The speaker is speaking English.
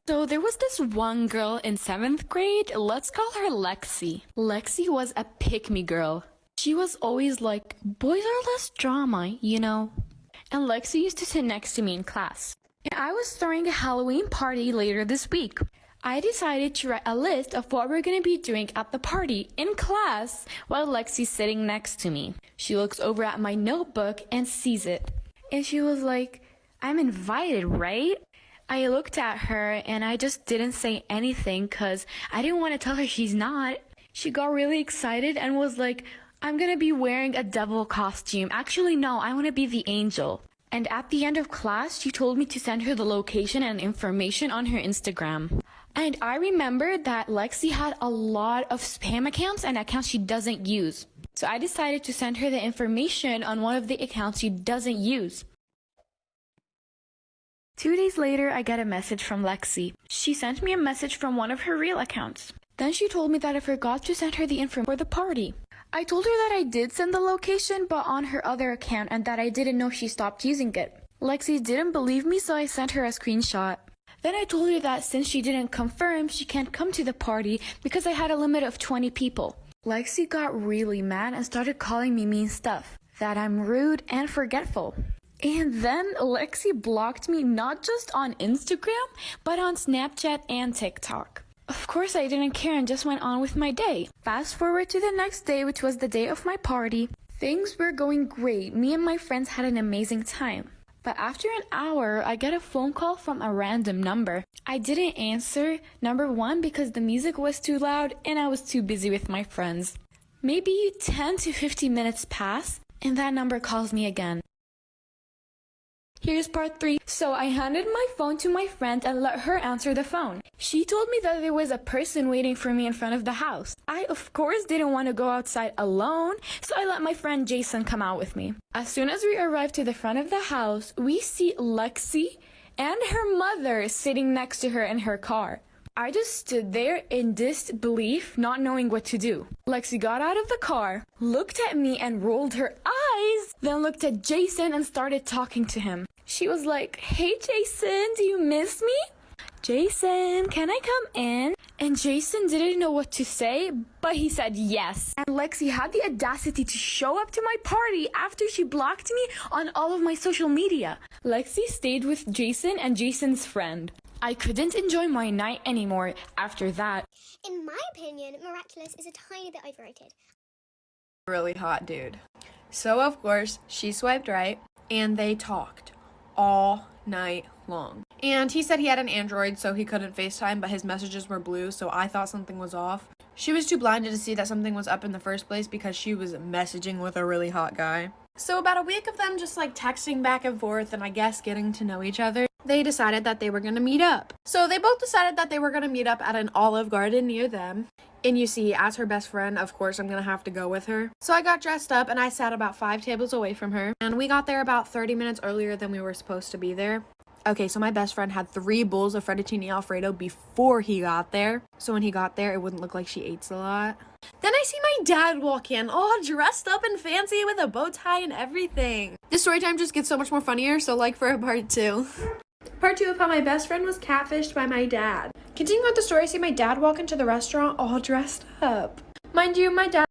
So there was this one girl in 7th grade, let's call her Lexi. Lexi was a pick-me girl. She was always like, boys are less drama, you know. And Lexi used to sit next to me in class. And I was throwing a Halloween party later this week. I decided to write a list of what we're gonna be doing at the party in class while Lexi's sitting next to me. She looks over at my notebook and sees it. And she was like, I'm invited, right? I looked at her and I just didn't say anything because I didn't want to tell her she's not. She got really excited and was like, I'm gonna be wearing a devil costume. Actually, no, I want to be the angel. And at the end of class, she told me to send her the location and information on her Instagram. And I remembered that Lexi had a lot of spam accounts and accounts she doesn't use. So I decided to send her the information on one of the accounts she doesn't use. 2 days later, I get a message from Lexi. She sent me a message from one of her real accounts. Then she told me that I forgot to send her the info for the party. I told her that I did send the location, but on her other account, and that I didn't know she stopped using it. Lexi didn't believe me, so I sent her a screenshot. Then I told her that since she didn't confirm, she can't come to the party because I had a limit of 20 people. Lexi got really mad and started calling me mean stuff, that I'm rude and forgetful. And then Lexi blocked me not just on Instagram, but on Snapchat and TikTok. Of course, I didn't care and just went on with my day. Fast forward to the next day, which was the day of my party. Things were going great. Me and my friends had an amazing time. But after an hour, I get a phone call from a random number. I didn't answer, number one, because the music was too loud and I was too busy with my friends. Maybe 10 to 15 minutes pass, and that number calls me again. Here's part 3. So I handed my phone to my friend and let her answer the phone. She told me that there was a person waiting for me in front of the house. I, of course, didn't want to go outside alone, so I let my friend Jason come out with me. As soon as we arrived to the front of the house, we see Lexi and her mother sitting next to her in her car. I just stood there in disbelief, not knowing what to do. Lexi got out of the car, looked at me and rolled her eyes, then looked at Jason and started talking to him. She was like, hey Jason, do you miss me? Jason, can I come in? And Jason didn't know what to say, but he said yes. And Lexi had the audacity to show up to my party after she blocked me on all of my social media. Lexi stayed with Jason and Jason's friend. I couldn't enjoy my night anymore after that. In my opinion, Miraculous is a tiny bit overrated. Really hot dude. So of course, she swiped right, and they talked all night long. And he said he had an Android, so he couldn't FaceTime, but his messages were blue, so I thought something was off. She was too blinded to see that something was up in the first place because she was messaging with a really hot guy. So about a week of them just like texting back and forth and I guess getting to know each other, they decided that they were gonna meet up. So they both decided that they were gonna meet up at an Olive Garden near them. And you see, as her best friend, of course, I'm gonna have to go with her. So I got dressed up and I sat about 5 tables away from her. And we got there about 30 minutes earlier than we were supposed to be there. Okay, so my best friend had 3 bowls of fettuccine alfredo before he got there. So when he got there, it wouldn't look like she ate a lot. Then I see my dad walk in, all dressed up and fancy with a bow tie and everything. This story time just gets so much more funnier, so like for a part 2. Part 2 of how my best friend was catfished by my dad. Continuing with the story, I see my dad walk into the restaurant all dressed up. Mind you, my dad